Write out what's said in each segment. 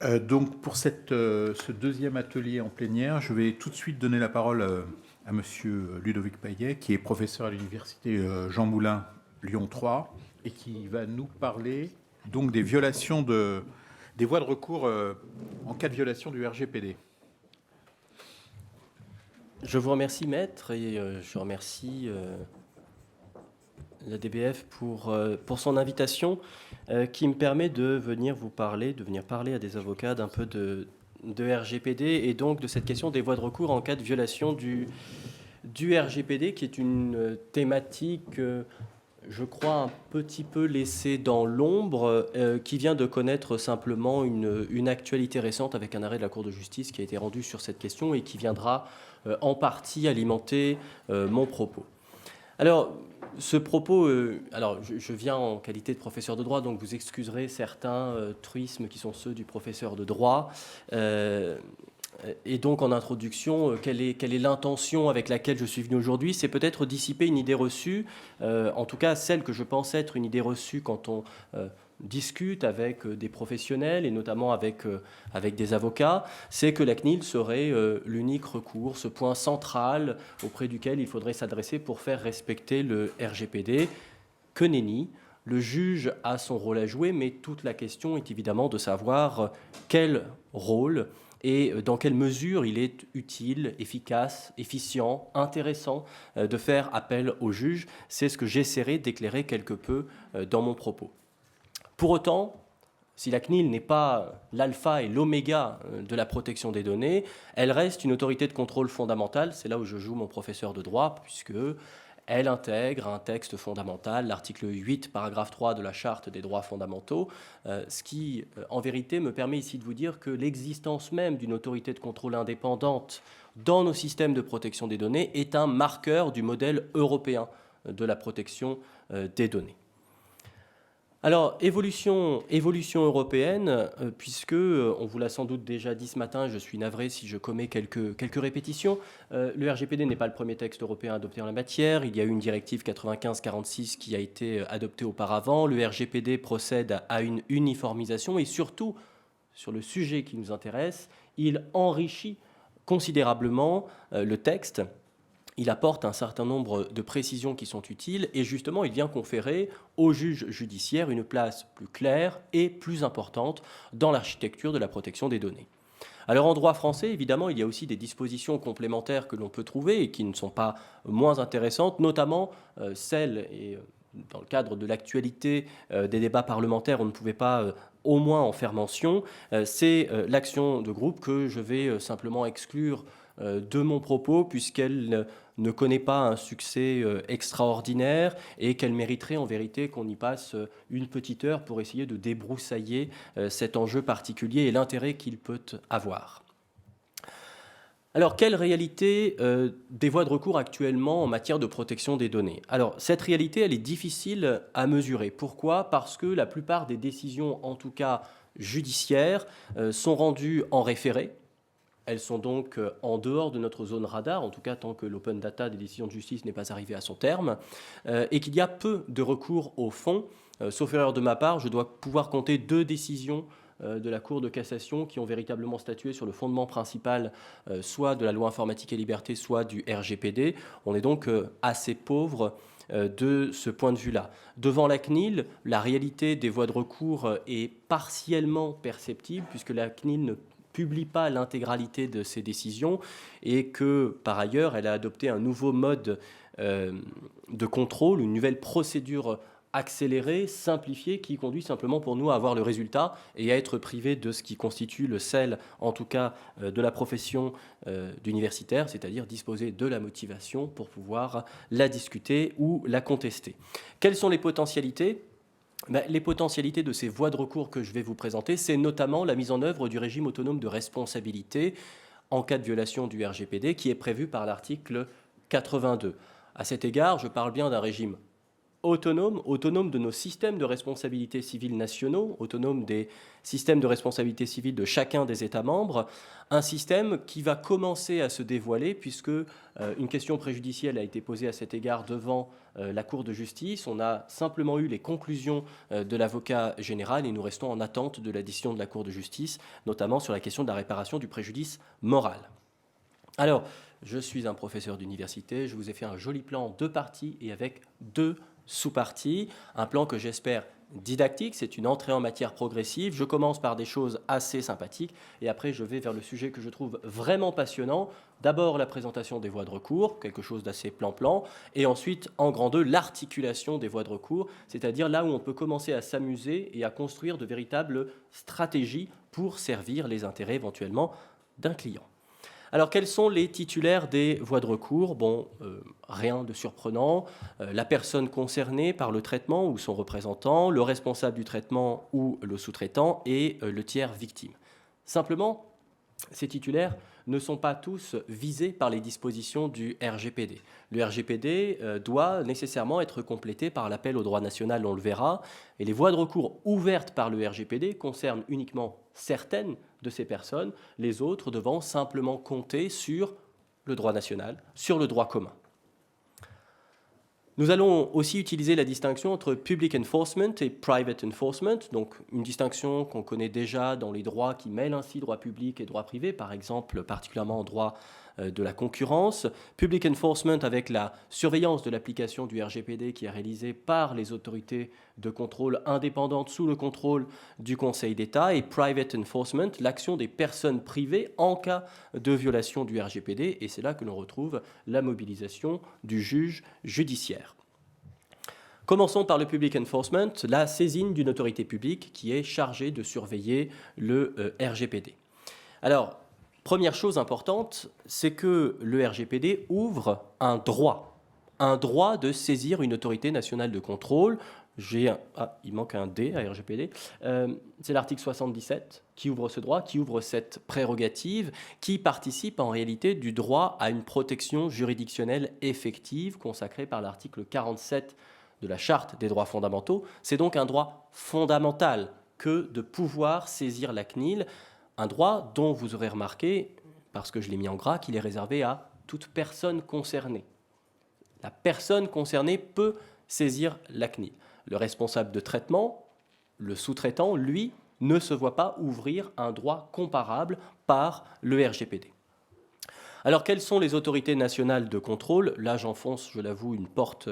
Donc pour ce deuxième atelier en plénière, je vais tout de suite donner la parole à Monsieur Ludovic Payet, qui est professeur à l'université Jean Moulin Lyon 3 et qui va nous parler donc des violations des voies de recours en cas de violation du RGPD. Je vous remercie, maître, et je remercie la DBF pour son invitation qui me permet de venir parler à des avocats d'un peu de RGPD et donc de cette question des voies de recours en cas de violation du RGPD, qui est une thématique, je crois, un petit peu laissée dans l'ombre, qui vient de connaître simplement une actualité récente avec un arrêt de la Cour de justice qui a été rendu sur cette question et qui viendra en partie alimenter mon propos. Alors, ce propos, je viens en qualité de professeur de droit, donc vous excuserez certains truismes qui sont ceux du professeur de droit. Et donc, en introduction, quelle est l'intention avec laquelle je suis venu aujourd'hui? C'est peut-être dissiper une idée reçue, en tout cas celle que je pense être une idée reçue quand on discute avec des professionnels et notamment avec des avocats, c'est que la CNIL serait l'unique recours, ce point central auprès duquel il faudrait s'adresser pour faire respecter le RGPD. Que nenni, le juge a son rôle à jouer, mais toute la question est évidemment de savoir quel rôle et dans quelle mesure il est utile, efficace, efficient, intéressant de faire appel au juge. C'est ce que j'essaierai d'éclairer quelque peu dans mon propos. Pour autant, si la CNIL n'est pas l'alpha et l'oméga de la protection des données, elle reste une autorité de contrôle fondamentale. C'est là où je joue mon professeur de droit, puisque elle intègre un texte fondamental, l'article 8, paragraphe 3 de la Charte des droits fondamentaux, ce qui, en vérité, me permet ici de vous dire que l'existence même d'une autorité de contrôle indépendante dans nos systèmes de protection des données est un marqueur du modèle européen de la protection des données. Alors, évolution européenne, puisque, on vous l'a sans doute déjà dit ce matin, je suis navré si je commets quelques répétitions, le RGPD n'est pas le premier texte européen adopté en la matière, il y a eu une directive 95-46 qui a été adoptée auparavant, le RGPD procède à une uniformisation et surtout, sur le sujet qui nous intéresse, il enrichit considérablement le texte. Il apporte un certain nombre de précisions qui sont utiles et justement, il vient conférer au juge judiciaire une place plus claire et plus importante dans l'architecture de la protection des données. Alors en droit français, évidemment, il y a aussi des dispositions complémentaires que l'on peut trouver et qui ne sont pas moins intéressantes, notamment celles, et dans le cadre de l'actualité des débats parlementaires, on ne pouvait pas au moins en faire mention, c'est l'action de groupe que je vais simplement exclure de mon propos, puisqu'elle ne connaît pas un succès extraordinaire et qu'elle mériterait en vérité qu'on y passe une petite heure pour essayer de débroussailler cet enjeu particulier et l'intérêt qu'il peut avoir. Alors, quelle réalité des voies de recours actuellement en matière de protection des données? Alors, cette réalité, elle est difficile à mesurer. Pourquoi? Parce que la plupart des décisions, en tout cas judiciaires, sont rendues en référé. Elles sont donc en dehors de notre zone radar, en tout cas tant que l'open data des décisions de justice n'est pas arrivé à son terme, et qu'il y a peu de recours au fond. Sauf erreur de ma part, je dois pouvoir compter 2 décisions de la Cour de cassation qui ont véritablement statué sur le fondement principal, soit de la loi informatique et liberté, soit du RGPD. On est donc assez pauvre de ce point de vue-là. Devant la CNIL, la réalité des voies de recours est partiellement perceptible, puisque la CNIL ne publie pas l'intégralité de ses décisions et que, par ailleurs, elle a adopté un nouveau mode de contrôle, une nouvelle procédure accélérée, simplifiée, qui conduit simplement pour nous à avoir le résultat et à être privé de ce qui constitue le sel, en tout cas, de la profession d'universitaire, c'est-à-dire disposer de la motivation pour pouvoir la discuter ou la contester. Quelles sont les potentialités ? Les potentialités de ces voies de recours que je vais vous présenter, c'est notamment la mise en œuvre du régime autonome de responsabilité en cas de violation du RGPD qui est prévu par l'article 82. À cet égard, je parle bien d'un régime autonome de nos systèmes de responsabilité civile nationaux, autonome des systèmes de responsabilité civile de chacun des États membres, un système qui va commencer à se dévoiler puisque une question préjudicielle a été posée à cet égard devant la Cour de justice. On a simplement eu les conclusions de l'avocat général et nous restons en attente de la décision de la Cour de justice, notamment sur la question de la réparation du préjudice moral. Alors, je suis un professeur d'université, je vous ai fait un joli plan en 2 parties et avec 2 sous-parties, un plan que j'espère didactique, c'est une entrée en matière progressive. Je commence par des choses assez sympathiques et après je vais vers le sujet que je trouve vraiment passionnant. D'abord la présentation des voies de recours, quelque chose d'assez plan-plan, et ensuite en grand 2, l'articulation des voies de recours, c'est-à-dire là où on peut commencer à s'amuser et à construire de véritables stratégies pour servir les intérêts éventuellement d'un client. Alors, quels sont les titulaires des voies de recours ? Bon, rien de surprenant. La personne concernée par le traitement ou son représentant, le responsable du traitement ou le sous-traitant et le tiers victime. Simplement, ces titulaires ne sont pas tous visés par les dispositions du RGPD. Le RGPD doit nécessairement être complété par l'appel au droit national, on le verra, et les voies de recours ouvertes par le RGPD concernent uniquement certaines de ces personnes, les autres devant simplement compter sur le droit national, sur le droit commun. Nous allons aussi utiliser la distinction entre public enforcement et private enforcement, donc une distinction qu'on connaît déjà dans les droits qui mêlent ainsi droit public et droit privé, par exemple particulièrement en droit de la concurrence. Public enforcement avec la surveillance de l'application du RGPD qui est réalisée par les autorités de contrôle indépendantes sous le contrôle du Conseil d'État, et private enforcement, l'action des personnes privées en cas de violation du RGPD, et c'est là que l'on retrouve la mobilisation du juge judiciaire. Commençons par le public enforcement, la saisine d'une autorité publique qui est chargée de surveiller le RGPD. Alors, première chose importante, c'est que le RGPD ouvre un droit de saisir une autorité nationale de contrôle. Il manque un D à RGPD. C'est l'article 77 qui ouvre ce droit, qui ouvre cette prérogative, qui participe en réalité du droit à une protection juridictionnelle effective consacrée par l'article 47 de la Charte des droits fondamentaux. C'est donc un droit fondamental que de pouvoir saisir la CNIL, un droit dont vous aurez remarqué, parce que je l'ai mis en gras, qu'il est réservé à toute personne concernée. La personne concernée peut saisir la CNIL. Le responsable de traitement, le sous-traitant, lui, ne se voit pas ouvrir un droit comparable par le RGPD. Alors, quelles sont les autorités nationales de contrôle ? Là, j'enfonce, je l'avoue, une porte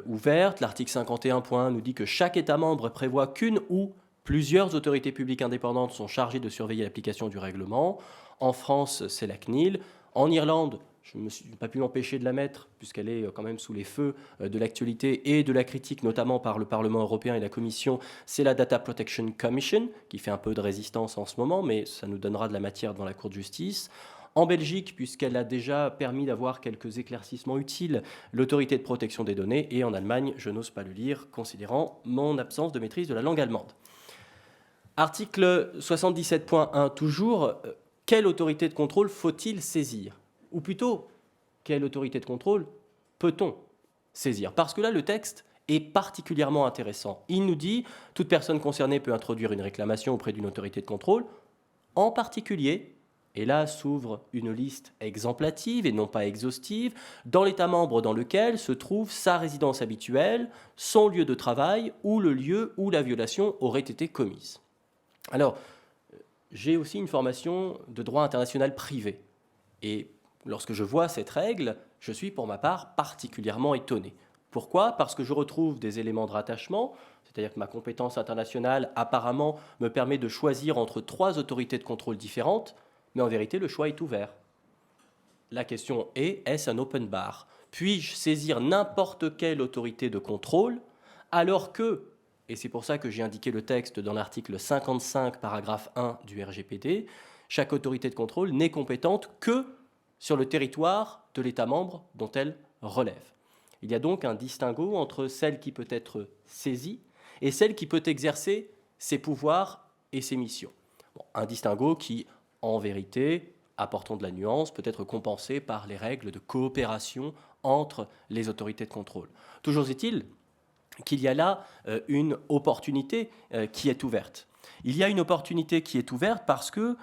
ouverte. L'article 51.1 nous dit que chaque État membre prévoit qu'une ou plusieurs autorités publiques indépendantes sont chargées de surveiller l'application du règlement. En France, c'est la CNIL. En Irlande, je ne me suis pas pu m'empêcher de la mettre, puisqu'elle est quand même sous les feux de l'actualité et de la critique, notamment par le Parlement européen et la Commission, c'est la Data Protection Commission, qui fait un peu de résistance en ce moment, mais ça nous donnera de la matière dans la Cour de justice. En Belgique, puisqu'elle a déjà permis d'avoir quelques éclaircissements utiles, l'autorité de protection des données, et en Allemagne, je n'ose pas le lire, considérant mon absence de maîtrise de la langue allemande. Article 77.1 toujours, quelle autorité de contrôle faut-il saisir ? Ou plutôt, quelle autorité de contrôle peut-on saisir ? Parce que là, le texte est particulièrement intéressant. Il nous dit, toute personne concernée peut introduire une réclamation auprès d'une autorité de contrôle, en particulier, et là s'ouvre une liste exemplative et non pas exhaustive, dans l'État membre dans lequel se trouve sa résidence habituelle, son lieu de travail ou le lieu où la violation aurait été commise. Alors, j'ai aussi une formation de droit international privé. Et lorsque je vois cette règle, je suis pour ma part particulièrement étonné. Pourquoi ? Parce que je retrouve des éléments de rattachement, c'est-à-dire que ma compétence internationale apparemment me permet de choisir entre 3 autorités de contrôle différentes, mais en vérité, le choix est ouvert. La question est, est-ce un open bar ? Puis-je saisir n'importe quelle autorité de contrôle, alors que, et c'est pour ça que j'ai indiqué le texte dans l'article 55, paragraphe 1 du RGPD, chaque autorité de contrôle n'est compétente que sur le territoire de l'État membre dont elle relève. Il y a donc un distinguo entre celle qui peut être saisie et celle qui peut exercer ses pouvoirs et ses missions. Bon, un distinguo qui, en vérité, apportons de la nuance, peut être compensé par les règles de coopération entre les autorités de contrôle. Toujours est-il qu'il y a là une opportunité qui est ouverte. Il y a une opportunité qui est ouverte parce que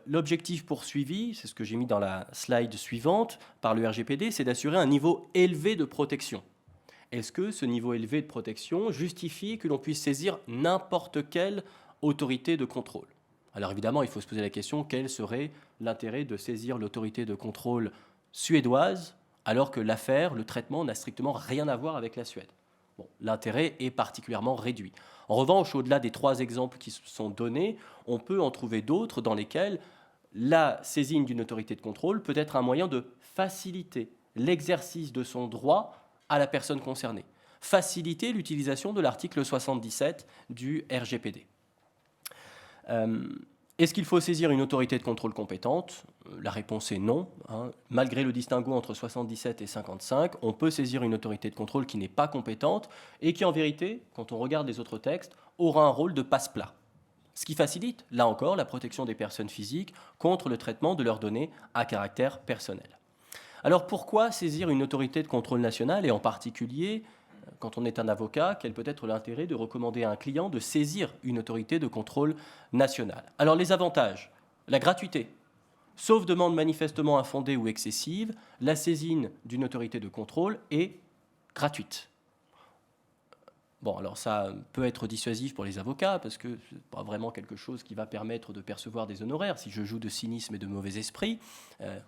l'objectif poursuivi, c'est ce que j'ai mis dans la slide suivante, par le RGPD, c'est d'assurer un niveau élevé de protection. Est-ce que ce niveau élevé de protection justifie que l'on puisse saisir n'importe quelle autorité de contrôle? Alors évidemment, il faut se poser la question, quel serait l'intérêt de saisir l'autorité de contrôle suédoise alors que l'affaire, le traitement n'a strictement rien à voir avec la Suède? Bon, l'intérêt est particulièrement réduit. En revanche, au-delà des 3 exemples qui sont donnés, on peut en trouver d'autres dans lesquels la saisine d'une autorité de contrôle peut être un moyen de faciliter l'exercice de son droit à la personne concernée, faciliter l'utilisation de l'article 77 du RGPD. Est-ce qu'il faut saisir une autorité de contrôle compétente? La réponse est non. Malgré le distinguo entre 77 et 55, on peut saisir une autorité de contrôle qui n'est pas compétente et qui, en vérité, quand on regarde les autres textes, aura un rôle de passe-plat. Ce qui facilite, là encore, la protection des personnes physiques contre le traitement de leurs données à caractère personnel. Alors pourquoi saisir une autorité de contrôle nationale et en particulier, quand on est un avocat, quel peut être l'intérêt de recommander à un client de saisir une autorité de contrôle nationale? Alors les avantages, la gratuité. Sauf demande manifestement infondée ou excessive, la saisine d'une autorité de contrôle est gratuite. Bon, alors ça peut être dissuasif pour les avocats parce que ce n'est pas vraiment quelque chose qui va permettre de percevoir des honoraires, si je joue de cynisme et de mauvais esprit,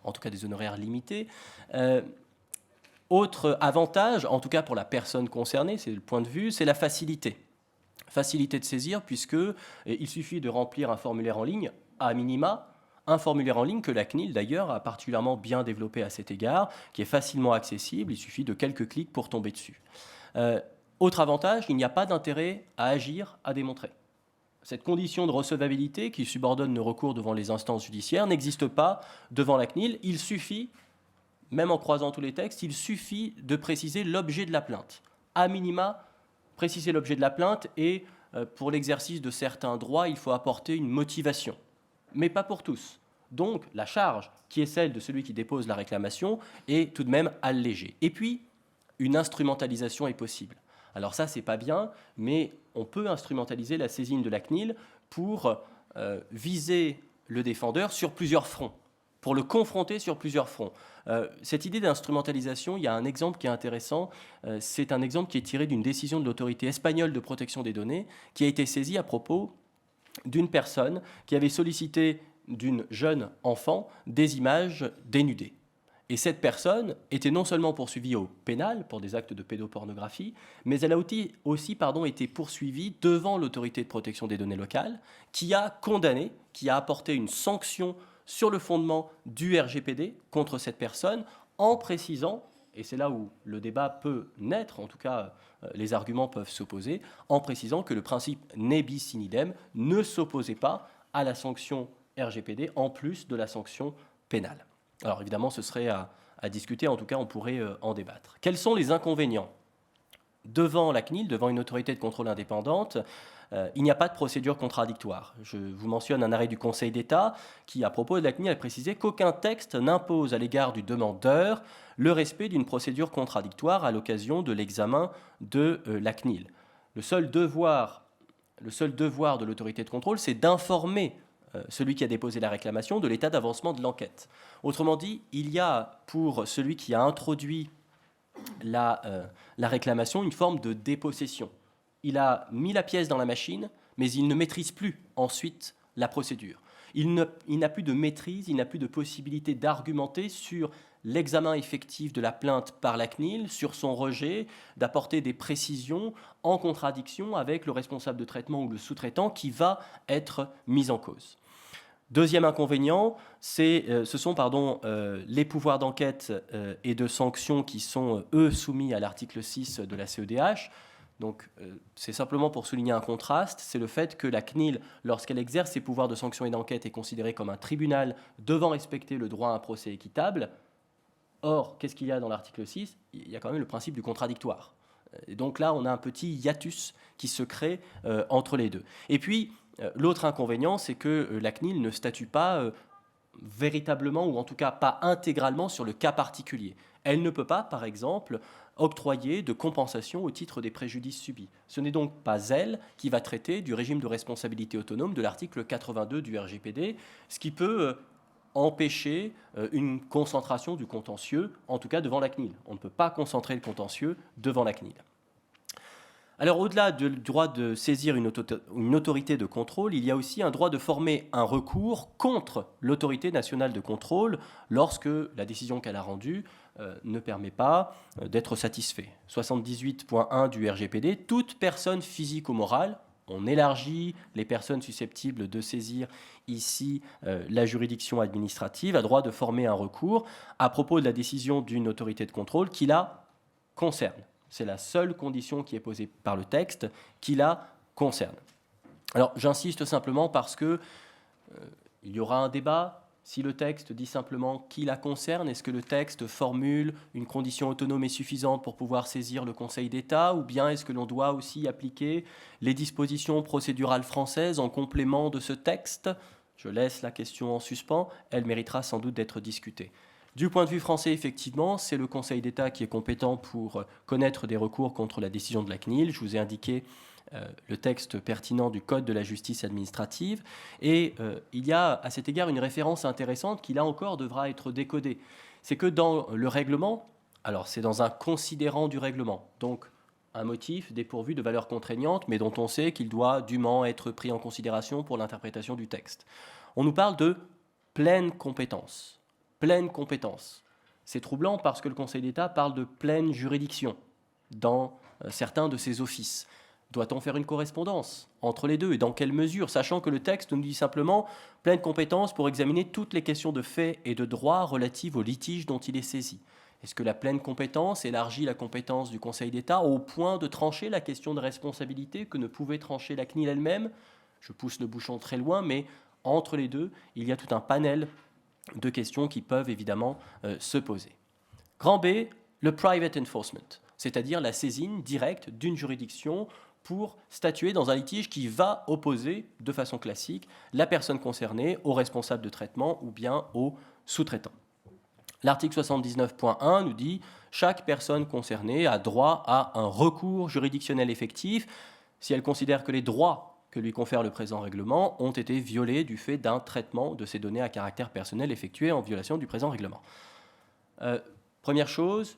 en tout cas des honoraires limités. Autre avantage, en tout cas pour la personne concernée, c'est le point de vue, c'est la facilité. Facilité de saisir puisque il suffit de remplir un formulaire en ligne, à minima, un formulaire en ligne que la CNIL d'ailleurs a particulièrement bien développé à cet égard, qui est facilement accessible, il suffit de quelques clics pour tomber dessus. Autre avantage, il n'y a pas d'intérêt à agir, à démontrer. Cette condition de recevabilité qui subordonne le recours devant les instances judiciaires n'existe pas devant la CNIL. Il suffit, même en croisant tous les textes, il suffit de préciser l'objet de la plainte. À minima, préciser l'objet de la plainte et pour l'exercice de certains droits, il faut apporter une motivation. Mais pas pour tous. Donc, la charge, qui est celle de celui qui dépose la réclamation, est tout de même allégée. Et puis, une instrumentalisation est possible. Alors ça, c'est pas bien, mais on peut instrumentaliser la saisine de la CNIL pour viser le défendeur sur plusieurs fronts, pour le confronter sur plusieurs fronts. Cette idée d'instrumentalisation, il y a un exemple qui est intéressant. C'est un exemple qui est tiré d'une décision de l'autorité espagnole de protection des données qui a été saisie à propos d'une personne qui avait sollicité d'une jeune enfant des images dénudées. Et cette personne était non seulement poursuivie au pénal pour des actes de pédopornographie, mais elle a aussi été poursuivie devant l'autorité de protection des données locales, qui a condamné, qui a apporté une sanction sur le fondement du RGPD contre cette personne, en précisant, et c'est là où le débat peut naître, en tout cas les arguments peuvent s'opposer, en précisant que le principe ne bis in idem ne s'opposait pas à la sanction RGPD en plus de la sanction pénale. Alors évidemment, ce serait à discuter, en tout cas on pourrait en débattre. Quels sont les inconvénients? Devant la CNIL, devant une autorité de contrôle indépendante, il n'y a pas de procédure contradictoire. Je vous mentionne un arrêt du Conseil d'État qui, à propos de la CNIL, a précisé qu'aucun texte n'impose à l'égard du demandeur le respect d'une procédure contradictoire à l'occasion de l'examen de la CNIL. Le seul devoir de l'autorité de contrôle, c'est d'informer celui qui a déposé la réclamation de l'état d'avancement de l'enquête. Autrement dit, il y a pour celui qui a introduit la réclamation une forme de dépossession. Il a mis la pièce dans la machine, mais il ne maîtrise plus ensuite la procédure. Il n'a plus de maîtrise, il n'a plus de possibilité d'argumenter sur l'examen effectif de la plainte par la CNIL, sur son rejet, d'apporter des précisions en contradiction avec le responsable de traitement ou le sous-traitant qui va être mis en cause. Deuxième inconvénient, ce sont les pouvoirs d'enquête et de sanction qui sont, eux, soumis à l'article 6 de la CEDH. Donc, c'est simplement pour souligner un contraste, c'est le fait que la CNIL, lorsqu'elle exerce ses pouvoirs de sanction et d'enquête, est considérée comme un tribunal devant respecter le droit à un procès équitable. Or, qu'est-ce qu'il y a dans l'article 6 ? Il y a quand même le principe du contradictoire. Et donc là, on a un petit hiatus qui se crée entre les deux. Et puis, l'autre inconvénient, c'est que la CNIL ne statue pas véritablement, ou en tout cas pas intégralement, sur le cas particulier. Elle ne peut pas, par exemple, octroyée de compensation au titre des préjudices subis. Ce n'est donc pas elle qui va traiter du régime de responsabilité autonome de l'article 82 du RGPD, ce qui peut empêcher une concentration du contentieux, en tout cas devant la CNIL. On ne peut pas concentrer le contentieux devant la CNIL. Alors, au-delà du droit de saisir une autorité de contrôle, il y a aussi un droit de former un recours contre l'autorité nationale de contrôle lorsque la décision qu'elle a rendue ne permet pas d'être satisfait. 78.1 du RGPD, toute personne physique ou morale, on élargit les personnes susceptibles de saisir ici la juridiction administrative, a droit de former un recours à propos de la décision d'une autorité de contrôle qui la concerne. C'est la seule condition qui est posée par le texte qui la concerne. Alors j'insiste simplement parce que il y aura un débat. Si le texte dit simplement qui la concerne, est-ce que le texte formule une condition autonome et suffisante pour pouvoir saisir le Conseil d'État, ou bien est-ce que l'on doit aussi appliquer les dispositions procédurales françaises en complément de ce texte ? Je laisse la question en suspens, elle méritera sans doute d'être discutée. Du point de vue français, effectivement, c'est le Conseil d'État qui est compétent pour connaître des recours contre la décision de la CNIL. Je vous ai indiqué le texte pertinent du Code de la justice administrative. Et il y a à cet égard une référence intéressante qui, là encore, devra être décodée. C'est que dans le règlement, alors c'est dans un considérant du règlement, donc un motif dépourvu de valeur contraignante, mais dont on sait qu'il doit dûment être pris en considération pour l'interprétation du texte. On nous parle de pleine compétence. Pleine compétence. C'est troublant parce que le Conseil d'État parle de pleine juridiction dans certains de ses offices. Doit-on faire une correspondance entre les deux et dans quelle mesure, sachant que le texte nous dit simplement pleine compétence pour examiner toutes les questions de fait et de droit relatives aux litiges dont il est saisi. Est-ce que la pleine compétence élargit la compétence du Conseil d'État au point de trancher la question de responsabilité que ne pouvait trancher la CNIL elle-même ? Je pousse le bouchon très loin, mais entre les deux, il y a tout un panel de questions qui peuvent évidemment se poser. Grand B, le private enforcement, c'est-à-dire la saisine directe d'une juridiction pour statuer dans un litige qui va opposer de façon classique la personne concernée au responsable de traitement ou bien au sous-traitant. L'article 79.1 nous dit « Chaque personne concernée a droit à un recours juridictionnel effectif si elle considère que les droits que lui confère le présent règlement ont été violés du fait d'un traitement de ces données à caractère personnel effectué en violation du présent règlement. Première chose,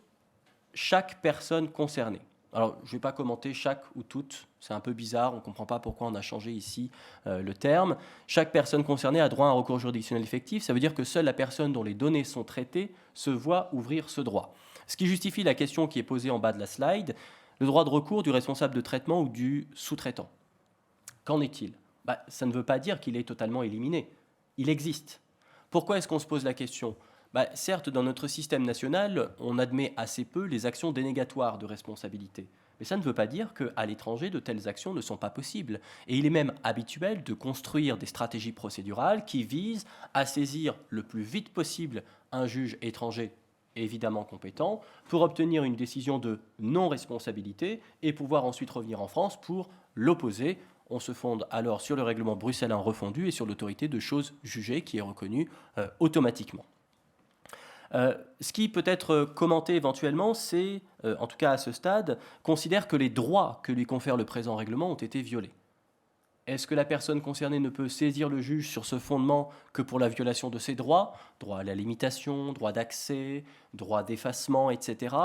chaque personne concernée. Alors, je ne vais pas commenter chaque ou toute, c'est un peu bizarre, on ne comprend pas pourquoi on a changé ici le terme. Chaque personne concernée a droit à un recours juridictionnel effectif, ça veut dire que seule la personne dont les données sont traitées se voit ouvrir ce droit. Ce qui justifie la question qui est posée en bas de la slide, le droit de recours du responsable de traitement ou du sous-traitant. Qu'en est-il ? Ça ne veut pas dire qu'il est totalement éliminé. Il existe. Pourquoi est-ce qu'on se pose la question ? Certes, dans notre système national, on admet assez peu les actions dénégatoires de responsabilité. Mais ça ne veut pas dire qu'à l'étranger, de telles actions ne sont pas possibles. Et il est même habituel de construire des stratégies procédurales qui visent à saisir le plus vite possible un juge étranger évidemment compétent pour obtenir une décision de non-responsabilité et pouvoir ensuite revenir en France pour l'opposer. On se fonde alors sur le règlement bruxellois refondu et sur l'autorité de choses jugées qui est reconnue automatiquement. Ce qui peut être commenté éventuellement, c'est, en tout cas à ce stade, considère que les droits que lui confère le présent règlement ont été violés. Est-ce que la personne concernée ne peut saisir le juge sur ce fondement que pour la violation de ses droits, droit à la limitation, droit d'accès, droit d'effacement, etc.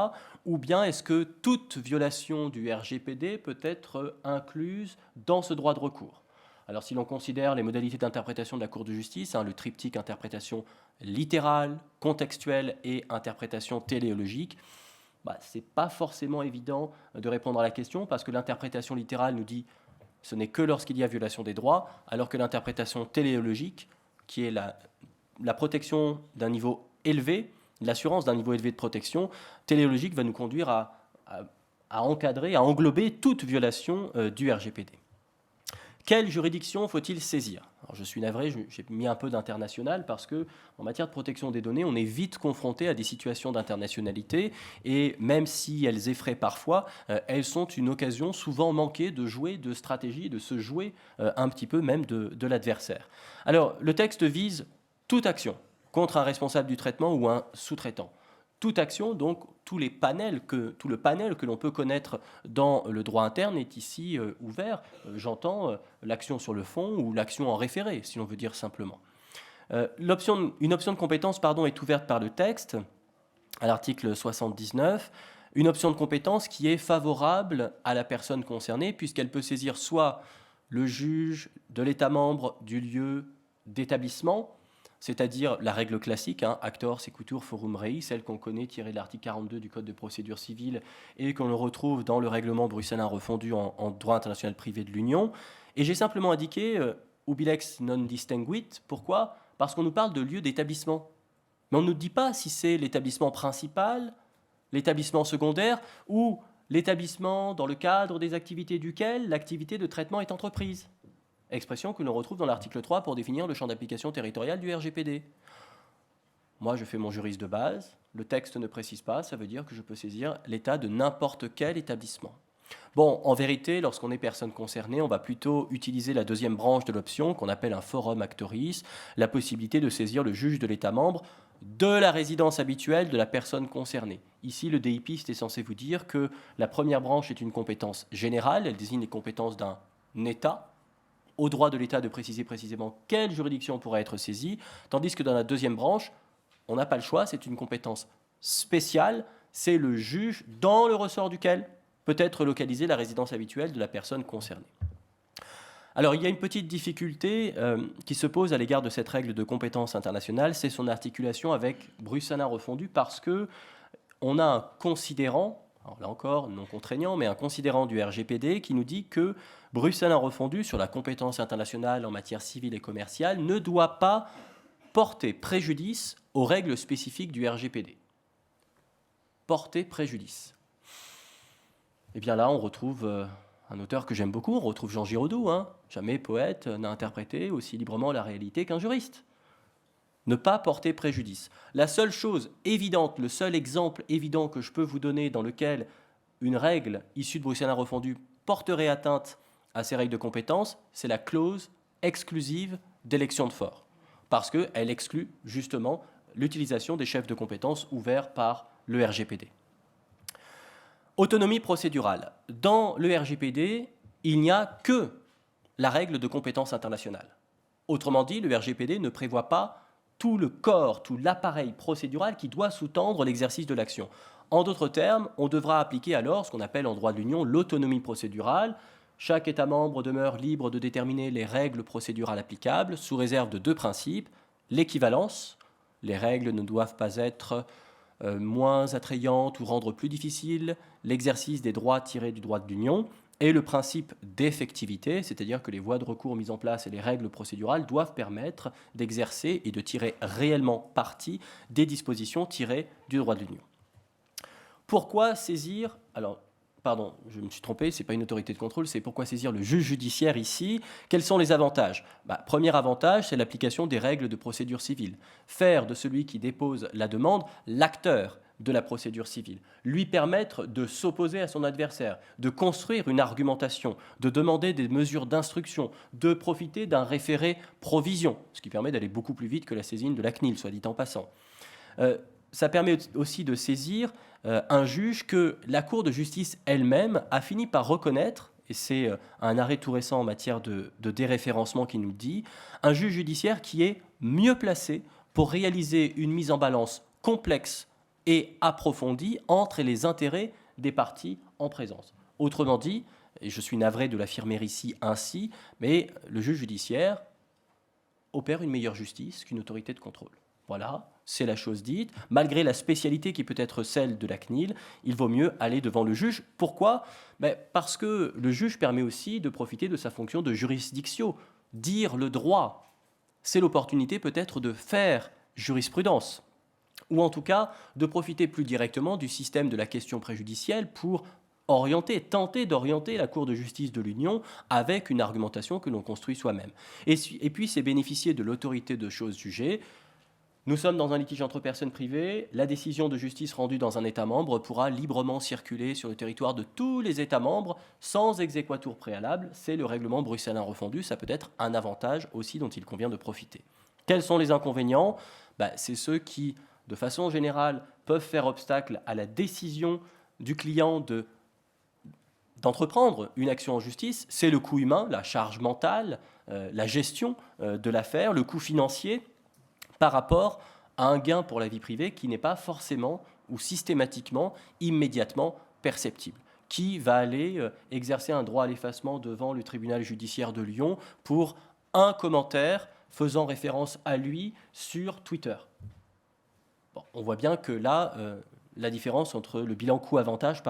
Ou bien est-ce que toute violation du RGPD peut être incluse dans ce droit de recours ? Alors si l'on considère les modalités d'interprétation de la Cour de justice, le triptyque interprétation littérale, contextuelle et interprétation téléologique, ce n'est pas forcément évident de répondre à la question parce que l'interprétation littérale nous dit ce n'est que lorsqu'il y a violation des droits, alors que l'interprétation téléologique, qui est la protection d'un niveau élevé, l'assurance d'un niveau élevé de protection, téléologique va nous conduire à encadrer, à englober toute violation du RGPD. Quelle juridiction faut-il saisir ? Alors je suis navré, j'ai mis un peu d'international parce que en matière de protection des données, on est vite confronté à des situations d'internationalité et même si elles effraient parfois, elles sont une occasion souvent manquée de jouer de stratégie, de se jouer un petit peu même de l'adversaire. Alors le texte vise toute action contre un responsable du traitement ou un sous-traitant. toute action, donc tout le panel que l'on peut connaître dans le droit interne est ici ouvert. J'entends l'action sur le fond ou l'action en référé, si l'on veut dire simplement. Une option de compétence est ouverte par le texte, à l'article 79, une option de compétence qui est favorable à la personne concernée, puisqu'elle peut saisir soit le juge de l'État membre du lieu d'établissement, c'est-à-dire la règle classique, actor sequitur forum rei, celle qu'on connaît tirée de l'article 42 du Code de procédure civile et qu'on retrouve dans le règlement bruxellien refondu en droit international privé de l'Union. Et j'ai simplement indiqué ubilex non distinguit. Pourquoi ? Parce qu'on nous parle de lieu d'établissement. Mais on ne nous dit pas si c'est l'établissement principal, l'établissement secondaire ou l'établissement dans le cadre des activités duquel l'activité de traitement est entreprise. Expression que l'on retrouve dans l'article 3 pour définir le champ d'application territorial du RGPD. Moi, je fais mon juriste de base, le texte ne précise pas, ça veut dire que je peux saisir l'état de n'importe quel établissement. Bon, en vérité, lorsqu'on est personne concernée, on va plutôt utiliser la deuxième branche de l'option qu'on appelle un forum actoris, la possibilité de saisir le juge de l'État membre de la résidence habituelle de la personne concernée. Ici, le DIPiste est censé vous dire que la première branche est une compétence générale, elle désigne les compétences d'un État, au droit de l'État de préciser précisément quelle juridiction pourrait être saisie, tandis que dans la deuxième branche, on n'a pas le choix, c'est une compétence spéciale, c'est le juge dans le ressort duquel peut être localisée la résidence habituelle de la personne concernée. Alors, il y a une petite difficulté qui se pose à l'égard de cette règle de compétence internationale, c'est son articulation avec Bruxelles refondu, parce qu'on a un considérant, alors là encore non contraignant, mais un considérant du RGPD qui nous dit que Bruxelles refondu sur la compétence internationale en matière civile et commerciale ne doit pas porter préjudice aux règles spécifiques du RGPD. Porter préjudice. Et bien là, on retrouve un auteur que j'aime beaucoup, on retrouve Jean Giraudoux. Jamais poète n'a interprété aussi librement la réalité qu'un juriste. Ne pas porter préjudice. La seule chose évidente, le seul exemple évident que je peux vous donner dans lequel une règle issue de Bruxelles refondu porterait atteinte à ces règles de compétence, c'est la clause exclusive d'élection de fort. Parce qu'elle exclut justement l'utilisation des chefs de compétences ouverts par le RGPD. Autonomie procédurale. Dans le RGPD, il n'y a que la règle de compétence internationale. Autrement dit, le RGPD ne prévoit pas tout le corps, tout l'appareil procédural qui doit sous-tendre l'exercice de l'action. En d'autres termes, on devra appliquer alors ce qu'on appelle en droit de l'Union l'autonomie procédurale. Chaque État membre demeure libre de déterminer les règles procédurales applicables sous réserve de deux principes. L'équivalence, les règles ne doivent pas être moins attrayantes ou rendre plus difficile l'exercice des droits tirés du droit de l'Union, et le principe d'effectivité, c'est-à-dire que les voies de recours mises en place et les règles procédurales doivent permettre d'exercer et de tirer réellement parti des dispositions tirées du droit de l'Union. Pourquoi saisir... Alors, pardon, je me suis trompé, ce n'est pas une autorité de contrôle, c'est pourquoi saisir le juge judiciaire ici. Quels sont les avantages ? Premier avantage, c'est l'application des règles de procédure civile. Faire de celui qui dépose la demande l'acteur de la procédure civile, lui permettre de s'opposer à son adversaire, de construire une argumentation, de demander des mesures d'instruction, de profiter d'un référé provision, ce qui permet d'aller beaucoup plus vite que la saisine de la CNIL, soit dit en passant. Ça permet aussi de saisir un juge que la Cour de justice elle-même a fini par reconnaître, et c'est un arrêt tout récent en matière de déréférencement qui nous le dit, un juge judiciaire qui est mieux placé pour réaliser une mise en balance complexe et approfondie entre les intérêts des parties en présence. Autrement dit, et je suis navré de l'affirmer ici ainsi, mais le juge judiciaire opère une meilleure justice qu'une autorité de contrôle. Voilà, c'est la chose dite. Malgré la spécialité qui peut être celle de la CNIL, il vaut mieux aller devant le juge. Pourquoi ? Parce que le juge permet aussi de profiter de sa fonction de jurisdictio. Dire le droit, c'est l'opportunité peut-être de faire jurisprudence, ou en tout cas de profiter plus directement du système de la question préjudicielle pour tenter d'orienter la Cour de justice de l'Union avec une argumentation que l'on construit soi-même. Et puis, c'est bénéficier de l'autorité de chose jugée. Nous sommes dans un litige entre personnes privées. La décision de justice rendue dans un État membre pourra librement circuler sur le territoire de tous les États membres sans exéquatur préalable. C'est le règlement bruxellien refondu. Ça peut être un avantage aussi dont il convient de profiter. Quels sont les inconvénients ? C'est ceux qui, de façon générale, peuvent faire obstacle à la décision du client d'entreprendre une action en justice, c'est le coût humain, la charge mentale, la gestion de l'affaire, le coût financier par rapport à un gain pour la vie privée qui n'est pas forcément ou systématiquement, immédiatement perceptible. Qui va aller exercer un droit à l'effacement devant le tribunal judiciaire de Lyon pour un commentaire faisant référence à lui sur Twitter. Bon, on voit bien que là, la différence entre le bilan coût-avantage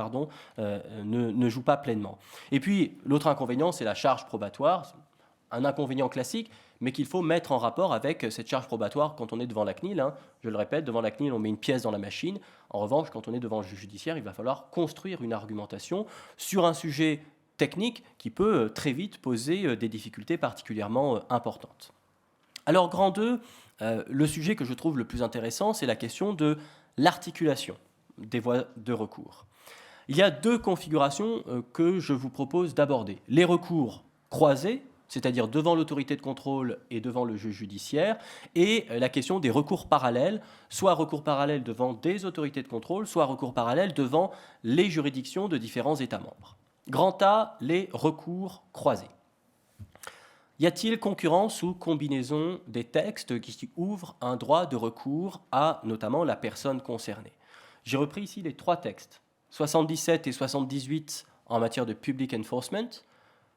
ne joue pas pleinement. Et puis, l'autre inconvénient, c'est la charge probatoire, un inconvénient classique, mais qu'il faut mettre en rapport avec cette charge probatoire quand on est devant la CNIL. Je le répète, devant la CNIL, on met une pièce dans la machine. En revanche, quand on est devant le juge judiciaire, il va falloir construire une argumentation sur un sujet technique qui peut très vite poser des difficultés particulièrement importantes. Alors, grand 2, le sujet que je trouve le plus intéressant, c'est la question de l'articulation des voies de recours. Il y a 2 configurations que je vous propose d'aborder. Les recours croisés, c'est-à-dire devant l'autorité de contrôle et devant le juge judiciaire, et la question des recours parallèles, soit recours parallèles devant des autorités de contrôle, soit recours parallèles devant les juridictions de différents États membres. Grand A, les recours croisés. Y a-t-il concurrence ou combinaison des textes qui ouvrent un droit de recours à notamment la personne concernée? J'ai repris ici les 3 textes, 77 et 78 en matière de public enforcement,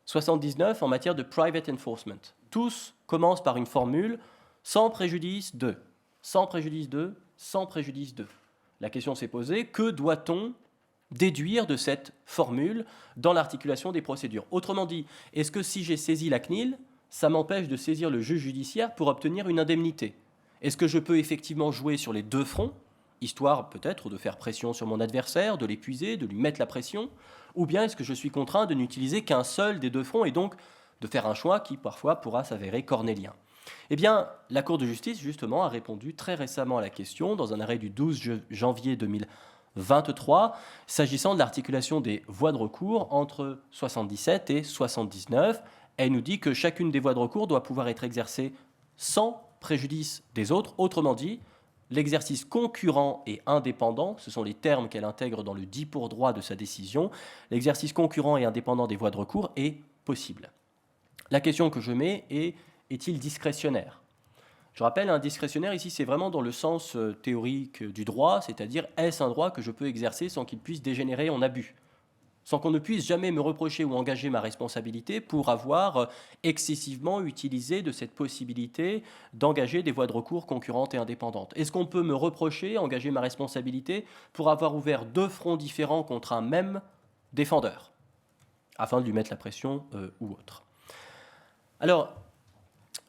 79 en matière de private enforcement. Tous commencent par une formule sans préjudice de, sans préjudice de, sans préjudice de. La question s'est posée, que doit-on déduire de cette formule dans l'articulation des procédures? Autrement dit, est-ce que si j'ai saisi la CNIL, ça m'empêche de saisir le juge judiciaire pour obtenir une indemnité? Est-ce que je peux effectivement jouer sur les 2 fronts, histoire peut-être de faire pression sur mon adversaire, de l'épuiser, de lui mettre la pression, ou bien est-ce que je suis contraint de n'utiliser qu'un seul des 2 fronts et donc de faire un choix qui parfois pourra s'avérer cornélien? Eh bien, la Cour de justice, justement, a répondu très récemment à la question dans un arrêt du 12 janvier 2023, s'agissant de l'articulation des voies de recours entre 77 et 79. Elle nous dit que chacune des voies de recours doit pouvoir être exercée sans préjudice des autres. Autrement dit, l'exercice concurrent et indépendant, ce sont les termes qu'elle intègre dans le dit pour droit de sa décision, l'exercice concurrent et indépendant des voies de recours est possible. La question que je mets est-il discrétionnaire? Je rappelle, un discrétionnaire ici, c'est vraiment dans le sens théorique du droit, c'est-à-dire est-ce un droit que je peux exercer sans qu'il puisse dégénérer en abus, sans qu'on ne puisse jamais me reprocher ou engager ma responsabilité pour avoir excessivement utilisé de cette possibilité d'engager des voies de recours concurrentes et indépendantes. Est-ce qu'on peut me reprocher, engager ma responsabilité pour avoir ouvert 2 fronts différents contre un même défendeur, afin de lui mettre la pression ou autre? Alors,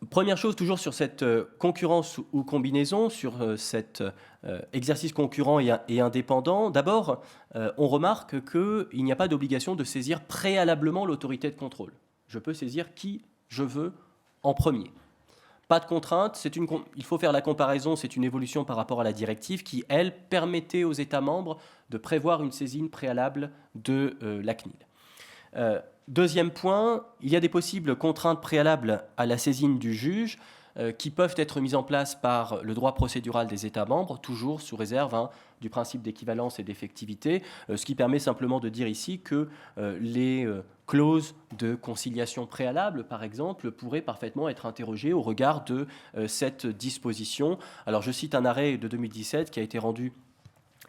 première chose, toujours sur cette concurrence ou combinaison, sur cet exercice concurrent et indépendant. D'abord, on remarque qu'il n'y a pas d'obligation de saisir préalablement l'autorité de contrôle. Je peux saisir qui je veux en premier. Pas de contrainte, il faut faire la comparaison, c'est une évolution par rapport à la directive qui, elle, permettait aux États membres de prévoir une saisine préalable de la CNIL. Deuxième point, il y a des possibles contraintes préalables à la saisine du juge qui peuvent être mises en place par le droit procédural des États membres, toujours sous réserve du principe d'équivalence et d'effectivité, ce qui permet simplement de dire ici que les clauses de conciliation préalable, par exemple, pourraient parfaitement être interrogées au regard de cette disposition. Alors je cite un arrêt de 2017 qui a été rendu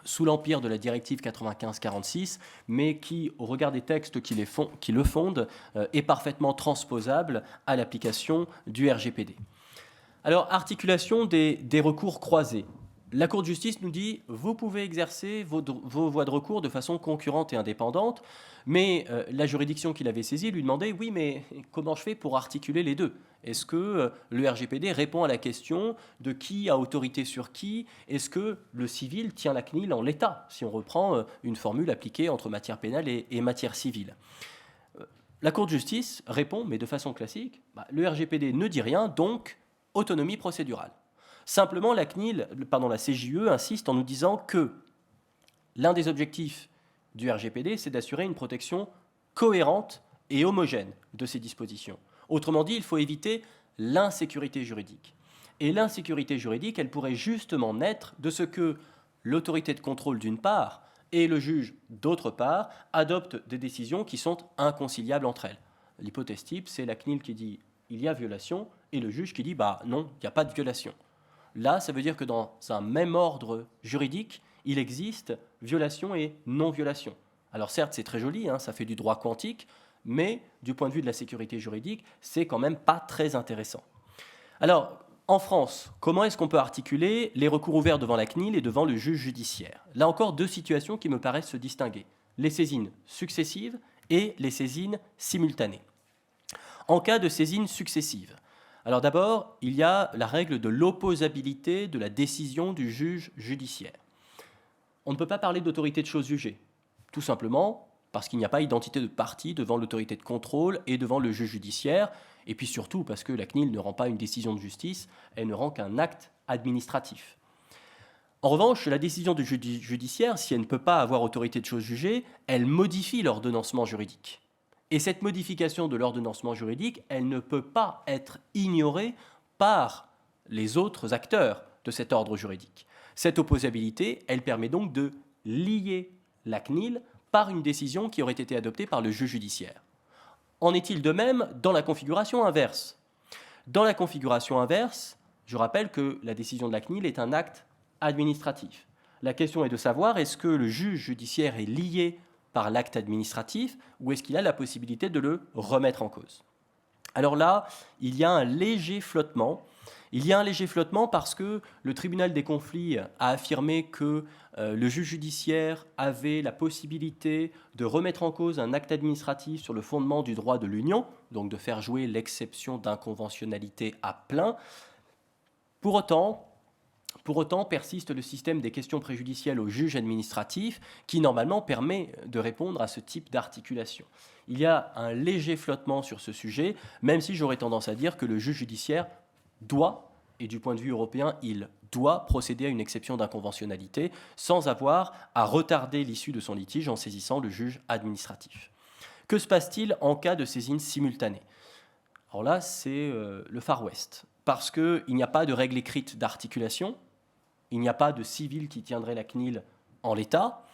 sous l'empire de la directive 95-46, mais qui, au regard des textes qui le fondent, est parfaitement transposable à l'application du RGPD. Alors, articulation des recours croisés. La Cour de justice nous dit « vous pouvez exercer vos voies de recours de façon concurrente et indépendante », mais la juridiction qui l'avait saisie lui demandait « oui, mais comment je fais pour articuler les deux ? Est-ce que le RGPD répond à la question de qui a autorité sur qui ? Est-ce que le civil tient la CNIL en l'état, si on reprend une formule appliquée entre matière pénale et matière civile ?» La Cour de justice répond, mais de façon classique, le RGPD ne dit rien, donc autonomie procédurale. Simplement, la CJUE insiste en nous disant que l'un des objectifs du RGPD, c'est d'assurer une protection cohérente et homogène de ces dispositions. Autrement dit, il faut éviter l'insécurité juridique. Et l'insécurité juridique, elle pourrait justement naître de ce que l'autorité de contrôle d'une part et le juge d'autre part adoptent des décisions qui sont inconciliables entre elles. L'hypothèse type, c'est la CNIL qui dit il y a violation et le juge qui dit bah non, il n'y a pas de violation. Là, ça veut dire que dans un même ordre juridique, il existe violation et non-violation. Alors certes, c'est très joli, ça fait du droit quantique, mais du point de vue de la sécurité juridique, c'est quand même pas très intéressant. Alors, en France, comment est-ce qu'on peut articuler les recours ouverts devant la CNIL et devant le juge judiciaire? Là encore, deux situations qui me paraissent se distinguer. Les saisines successives et les saisines simultanées. En cas de saisine successive, alors d'abord, il y a la règle de l'opposabilité de la décision du juge judiciaire. On ne peut pas parler d'autorité de chose jugée, tout simplement parce qu'il n'y a pas identité de partie devant l'autorité de contrôle et devant le juge judiciaire, et puis surtout parce que la CNIL ne rend pas une décision de justice, elle ne rend qu'un acte administratif. En revanche, la décision du juge judiciaire, si elle ne peut pas avoir autorité de chose jugée, elle modifie l'ordonnancement juridique. Et cette modification de l'ordonnancement juridique, elle ne peut pas être ignorée par les autres acteurs de cet ordre juridique. Cette opposabilité, elle permet donc de lier la CNIL par une décision qui aurait été adoptée par le juge judiciaire. En est-il de même dans la configuration inverse? Dans la configuration inverse, je rappelle que la décision de la CNIL est un acte administratif. La question est de savoir est-ce que le juge judiciaire est lié par l'acte administratif ou est-ce qu'il a la possibilité de le remettre en cause? Alors là, il y a un léger flottement. Il y a un léger flottement parce que le tribunal des conflits a affirmé que le juge judiciaire avait la possibilité de remettre en cause un acte administratif sur le fondement du droit de l'Union, donc de faire jouer l'exception d'inconventionnalité à plein. Pour autant, persiste le système des questions préjudicielles au juge administratif qui, normalement, permet de répondre à ce type d'articulation. Il y a un léger flottement sur ce sujet, même si j'aurais tendance à dire que le juge judiciaire doit, et du point de vue européen, il doit procéder à une exception d'inconventionnalité sans avoir à retarder l'issue de son litige en saisissant le juge administratif. Que se passe-t-il en cas de saisine simultanée? Alors là, c'est le Far West, parce qu'il n'y a pas de règle écrite d'articulation, il n'y a pas de civil qui tiendrait la CNIL en l'état.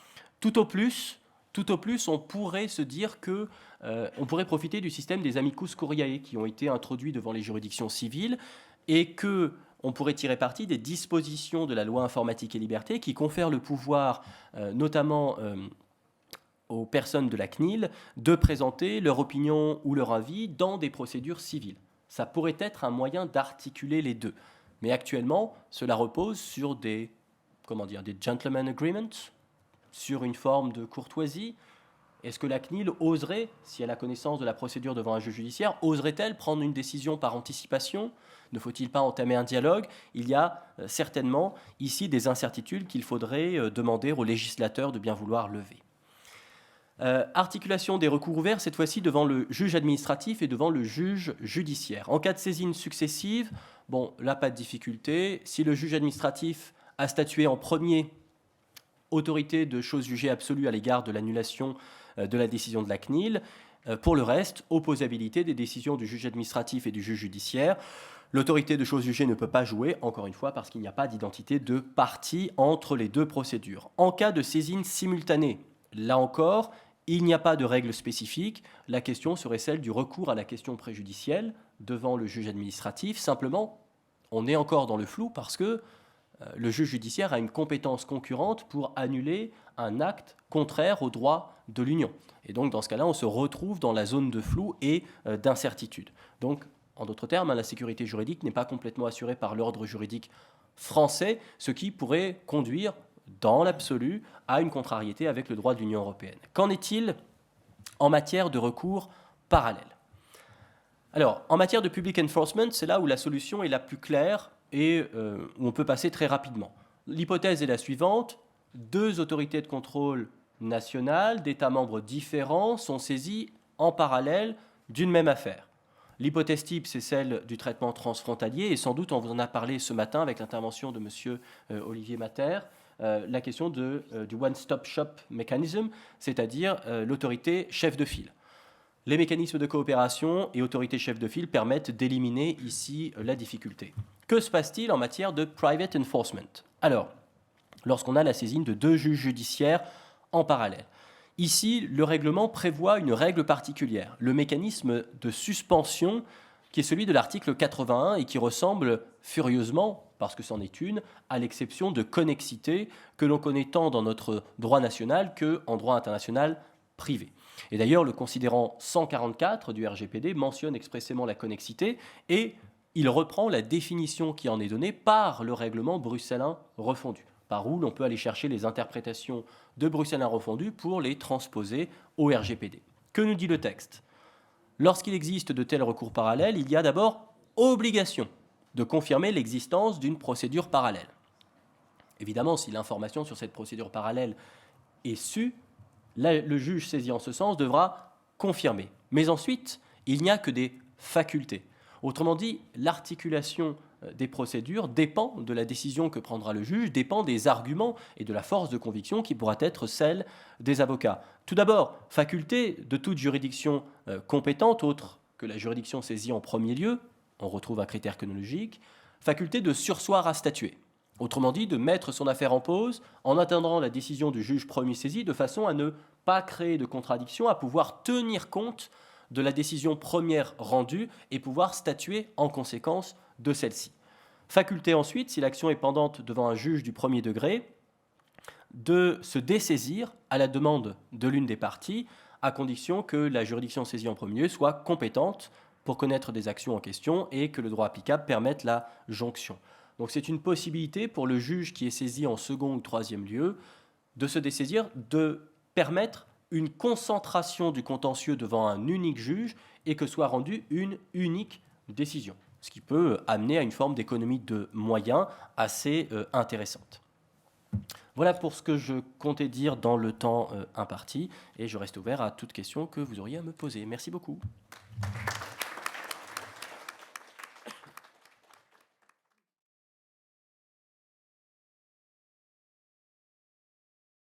Tout au plus, on pourrait se dire que on pourrait profiter du système des amicus curiae qui ont été introduits devant les juridictions civiles et que on pourrait tirer parti des dispositions de la loi informatique et liberté qui confèrent le pouvoir, notamment aux personnes de la CNIL, de présenter leur opinion ou leur avis dans des procédures civiles. Ça pourrait être un moyen d'articuler les deux. Mais actuellement, cela repose sur des gentlemen agreements, sur une forme de courtoisie. Est-ce que la CNIL oserait, si elle a connaissance de la procédure devant un juge judiciaire, oserait-elle prendre une décision par anticipation? Ne faut-il pas entamer un dialogue? Il y a certainement ici des incertitudes qu'il faudrait demander aux législateurs de bien vouloir lever. Articulation des recours ouverts, cette fois-ci devant le juge administratif et devant le juge judiciaire. En cas de saisine successive, là, pas de difficulté. Si le juge administratif a statué en premier, autorité de chose jugée absolue à l'égard de l'annulation de la décision de la CNIL. Pour le reste, opposabilité des décisions du juge administratif et du juge judiciaire. L'autorité de chose jugée ne peut pas jouer, encore une fois, parce qu'il n'y a pas d'identité de partie entre les deux procédures. En cas de saisine simultanée, là encore, il n'y a pas de règle spécifique. La question serait celle du recours à la question préjudicielle devant le juge administratif. Simplement, on est encore dans le flou parce que le juge judiciaire a une compétence concurrente pour annuler un acte contraire au droit de l'Union. Et donc, dans ce cas-là, on se retrouve dans la zone de flou et d'incertitude. Donc, en d'autres termes, la sécurité juridique n'est pas complètement assurée par l'ordre juridique français, ce qui pourrait conduire, dans l'absolu, à une contrariété avec le droit de l'Union européenne. Qu'en est-il en matière de recours parallèle? Alors, en matière de public enforcement, c'est là où la solution est la plus claire et où on peut passer très rapidement. L'hypothèse est la suivante. Deux autorités de contrôle nationales d'États membres différents sont saisies en parallèle d'une même affaire. L'hypothèse type, c'est celle du traitement transfrontalier, et sans doute on vous en a parlé ce matin avec l'intervention de M. Olivier Matter, la question du one-stop shop mechanism, c'est-à-dire l'autorité chef de file. Les mécanismes de coopération et autorité chef de file permettent d'éliminer ici la difficulté. Que se passe-t-il en matière de private enforcement? Alors, lorsqu'on a la saisine de 2 juges judiciaires en parallèle. Ici, le règlement prévoit une règle particulière, le mécanisme de suspension qui est celui de l'article 81 et qui ressemble furieusement, parce que c'en est une, à l'exception de connexité que l'on connaît tant dans notre droit national qu'en droit international privé. Et d'ailleurs, le considérant 144 du RGPD mentionne expressément la connexité et il reprend la définition qui en est donnée par le règlement bruxellin refondu, par où l'on peut aller chercher les interprétations de Bruxelles refondu pour les transposer au RGPD. Que nous dit le texte ? Lorsqu'il existe de tels recours parallèles, il y a d'abord obligation de confirmer l'existence d'une procédure parallèle. Évidemment, si l'information sur cette procédure parallèle est su, le juge saisi en ce sens devra confirmer. Mais ensuite, il n'y a que des facultés. Autrement dit, l'articulation des procédures dépend de la décision que prendra le juge, dépend des arguments et de la force de conviction qui pourra être celle des avocats. Tout d'abord, faculté de toute juridiction compétente, autre que la juridiction saisie en premier lieu, on retrouve un critère chronologique, faculté de surseoir à statuer. Autrement dit, de mettre son affaire en pause en attendant la décision du juge premier saisi de façon à ne pas créer de contradiction, à pouvoir tenir compte de la décision première rendue et pouvoir statuer en conséquence de celle-ci. Faculté ensuite, si l'action est pendante devant un juge du premier degré, de se dessaisir à la demande de l'une des parties, à condition que la juridiction saisie en premier lieu soit compétente pour connaître des actions en question et que le droit applicable permette la jonction. Donc c'est une possibilité pour le juge qui est saisi en second ou troisième lieu de se dessaisir, de permettre une concentration du contentieux devant un unique juge et que soit rendue une unique décision, ce qui peut amener à une forme d'économie de moyens assez intéressante. Voilà pour ce que je comptais dire dans le temps imparti et je reste ouvert à toute question que vous auriez à me poser. Merci beaucoup.